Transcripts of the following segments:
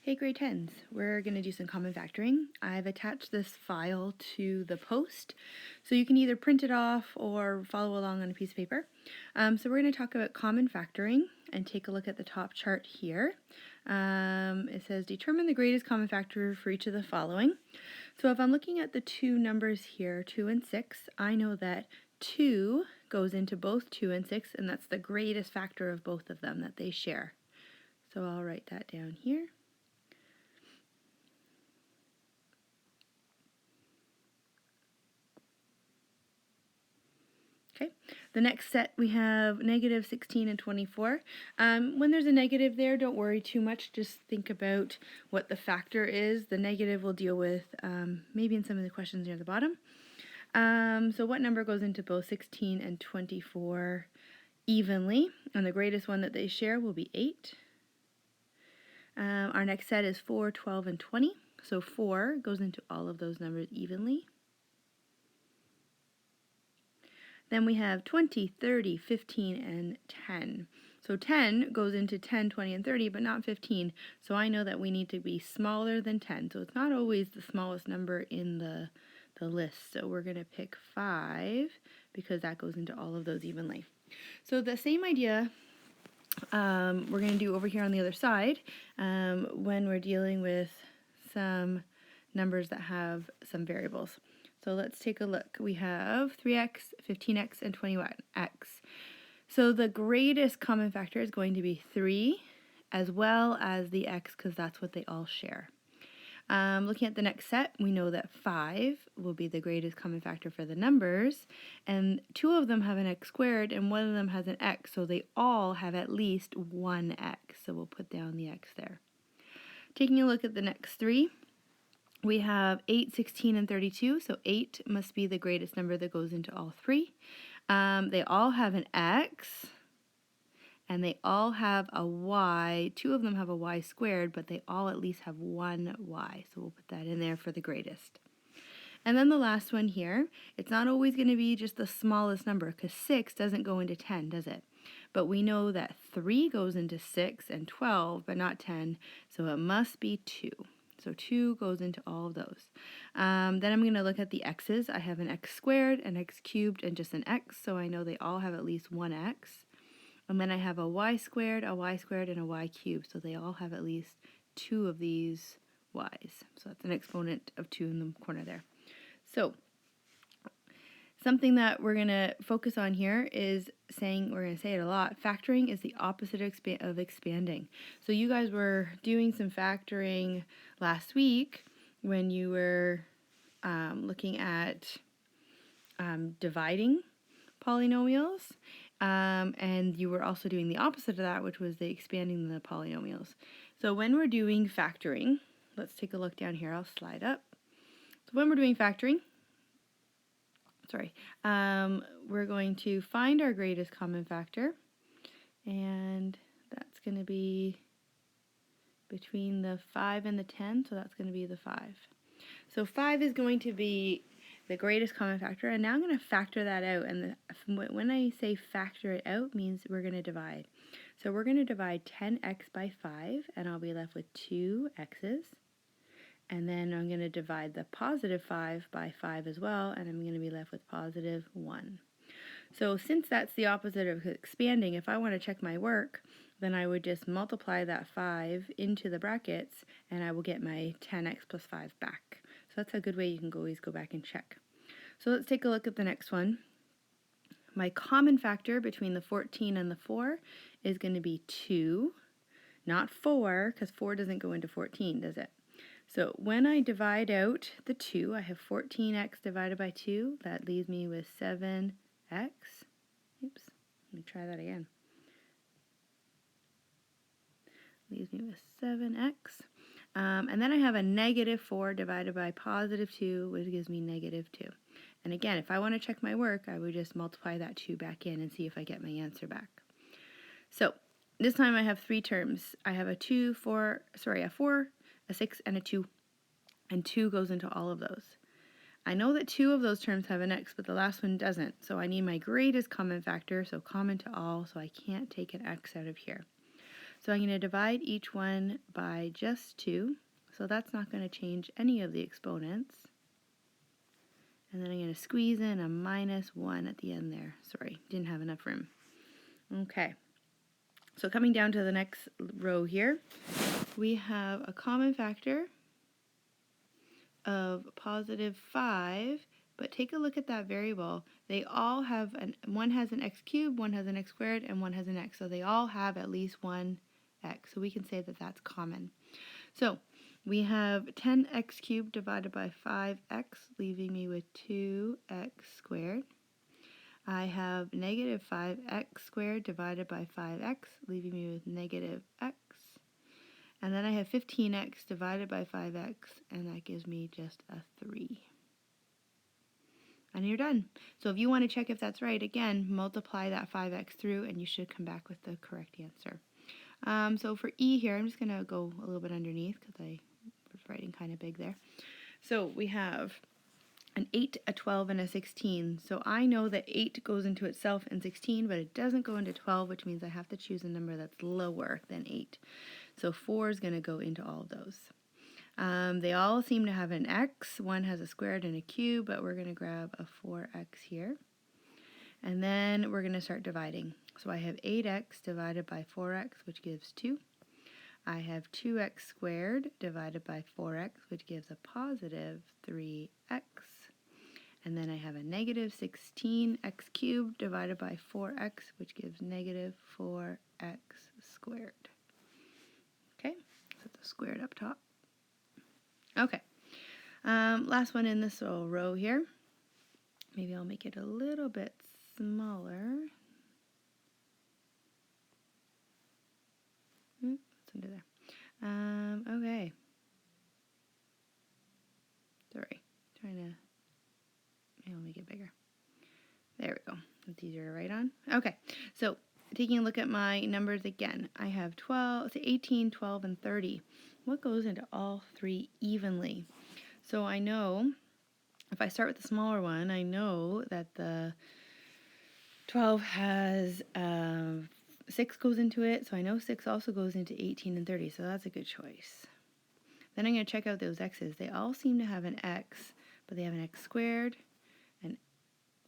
Hey grade 10s, we're going to do some common factoring. I've attached this file to the post, so you can either print it off or follow along on a piece of paper. So we're going to talk about common factoring and take a look at the top chart here. It says determine the greatest common factor for each of the following. So if I'm looking at the two numbers here, 2 and 6, I know that 2 goes into both 2 and 6, and that's the greatest factor of both of them that they share. So I'll write that down here. Okay, the next set we have negative 16 and 24. When there's a negative there, don't worry too much. Just think about what the factor is. The negative we'll deal with maybe in some of the questions near the bottom. So what number goes into both 16 and 24 evenly? And the greatest one that they share will be 8. Our next set is 4, 12, and 20. So 4 goes into all of those numbers evenly. Then we have 20, 30, 15, and 10. So 10 goes into 10, 20, and 30, but not 15. So I know that we need to be smaller than 10. So it's not always the smallest number in the list. So we're going to pick 5 because that goes into all of those evenly. So the same idea we're going to do over here on the other side when we're dealing with some numbers that have some variables. So let's take a look. We have 3x, 15x, and 21x. So the greatest common factor is going to be 3 as well as the x because that's what they all share. Looking at the next set, we know that 5 will be the greatest common factor for the numbers, and 2 of them have an x squared and 1 of them has an x, so they all have at least one x. So we'll put down the x there. Taking a look at the next 3, we have 8, 16, and 32, so 8 must be the greatest number that goes into all 3. They all have an x, and they all have a y. 2 of them have a y squared, but they all at least have one y, so we'll put that in there for the greatest. And then the last one here, it's not always going to be just the smallest number, because 6 doesn't go into 10, does it? But we know that 3 goes into 6 and 12, but not 10, so it must be 2. So 2 goes into all of those. Then I'm going to look at the x's. I have an x squared, an x cubed, and just an x, so I know they all have at least one x. And then I have a y squared, and a y cubed, so they all have at least 2 of these y's. So that's an exponent of 2 in the corner there. So something that we're going to focus on here is saying, we're going to say it a lot, factoring is the opposite of expanding. So you guys were doing some factoring last week when you were looking at dividing polynomials, and you were also doing the opposite of that, which was the expanding the polynomials. So when we're doing factoring, let's take a look down here. I'll slide up. So when we're doing factoring, we're going to find our greatest common factor, and that's going to be between the 5 and the 10, so that's going to be the 5. So 5 is going to be the greatest common factor, and now I'm going to factor that out, and when I say factor it out means we're going to divide. So we're going to divide 10x by 5, and I'll be left with 2 x's. And then I'm going to divide the positive 5 by 5 as well, and I'm going to be left with positive 1. So since that's the opposite of expanding, if I want to check my work, then I would just multiply that 5 into the brackets, and I will get my 10x plus 5 back. So that's a good way you can always go back and check. So let's take a look at the next one. My common factor between the 14 and the 4 is going to be 2, not 4, because 4 doesn't go into 14, does it? So when I divide out the 2, I have 14x divided by 2. That leaves me with 7x. Oops, let me try that again. Leaves me with 7x. And then I have a negative 4 divided by positive 2, which gives me negative 2. And again, if I want to check my work, I would just multiply that 2 back in and see if I get my answer back. So this time I have 3 terms. I have a 4, a 6, and a 2. And 2 goes into all of those. I know that 2 of those terms have an x, but the last one doesn't. So I need my greatest common factor, so common to all, so I can't take an x out of here. So I'm going to divide each one by just 2. So that's not going to change any of the exponents. And then I'm going to squeeze in a -1 at the end there. Sorry, didn't have enough room. Okay. So coming down to the next row here, we have a common factor of +5, but take a look at that variable. They all have, one has an x cubed, one has an x squared, and one has an x. So they all have at least one x. So we can say that that's common. So we have 10x cubed divided by 5x, leaving me with 2x squared. I have negative 5x squared divided by 5x, leaving me with negative x. And then I have 15x divided by 5x, and that gives me just a 3. And you're done. So if you want to check if that's right, again, multiply that 5x through, and you should come back with the correct answer. So for E here, I'm just going to go a little bit underneath because I was writing kind of big there. So we have an 8, a 12, and a 16. So I know that 8 goes into itself in 16, but it doesn't go into 12, which means I have to choose a number that's lower than 8. So 4 is going to go into all of those. They all seem to have an x. One has a squared and a cube, but we're going to grab a 4x here. And then we're going to start dividing. So I have 8x divided by 4x, which gives 2. I have 2x squared divided by 4x, which gives a positive 3x. And then I have a negative 16x cubed divided by 4x, which gives negative 4x squared. Okay, put the squared up top. Okay, last one in this little row here. Maybe I'll make it a little bit smaller. What's under there? Okay. Sorry, trying to. Maybe I'll make it bigger. There we go. It's easier to write on. Okay, so taking a look at my numbers again, I have 18, 12, and 30. What goes into all three evenly? So I know, if I start with the smaller one, I know that the 12 has 6 goes into it, so I know 6 also goes into 18 and 30, so that's a good choice. Then I'm going to check out those x's. They all seem to have an x, but they have an x squared, an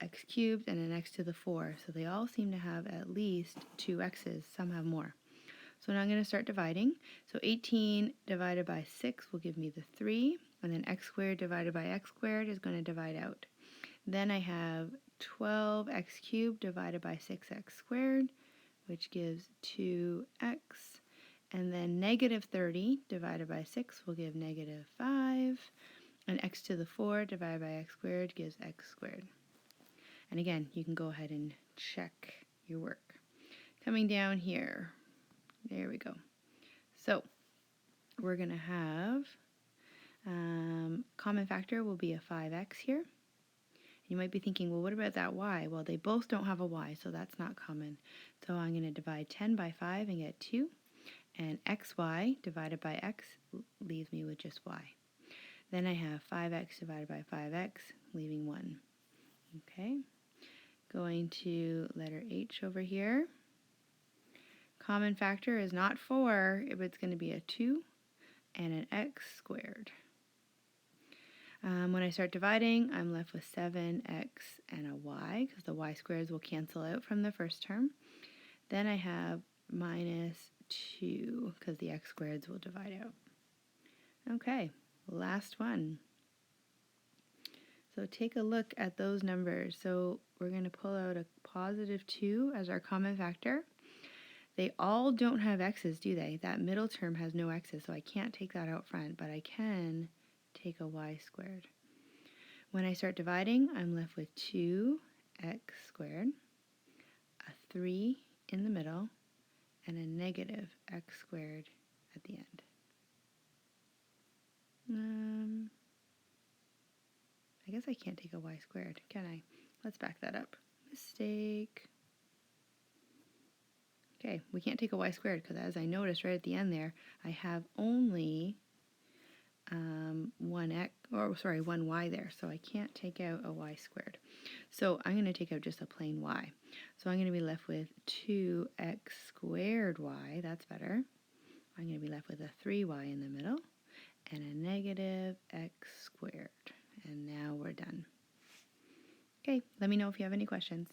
x cubed, and an x to the 4. So they all seem to have at least 2 x's. Some have more. So now I'm going to start dividing. So 18 divided by 6 will give me the 3, and then x squared divided by x squared is going to divide out. Then I have 12x cubed divided by 6x squared, which gives 2x. And then negative 30 divided by 6 will give negative 5. And x to the 4 divided by x squared gives x squared. And again, you can go ahead and check your work. Coming down here, there we go. So we're going to have common factor will be a 5x here. You might be thinking, well, what about that y? Well, they both don't have a y, so that's not common. So I'm going to divide 10 by 5 and get 2. And xy divided by x leaves me with just y. Then I have 5x divided by 5x, leaving 1. Okay. Going to letter H over here. Common factor is not 4, but it's going to be a 2 and an x squared. When I start dividing, I'm left with 7x and a y, because the y squares will cancel out from the first term. Then I have minus 2, because the x squareds will divide out. Okay, last one. So take a look at those numbers. So we're going to pull out a positive 2 as our common factor. They all don't have x's, do they? That middle term has no x's, so I can't take that out front, but I can take a y squared. When I start dividing, I'm left with 2x squared, a 3 in the middle, and a negative x squared at the end. I guess I can't take a y squared, can I? Let's back that up. Mistake. Okay, we can't take a y squared because as I noticed right at the end there, I have only 1 y there, so I can't take out a y squared. So I'm going to take out just a plain y. So I'm going to be left with 2x squared y, that's better. I'm going to be left with a 3y in the middle and a negative x squared. And now we're done. Okay, let me know if you have any questions.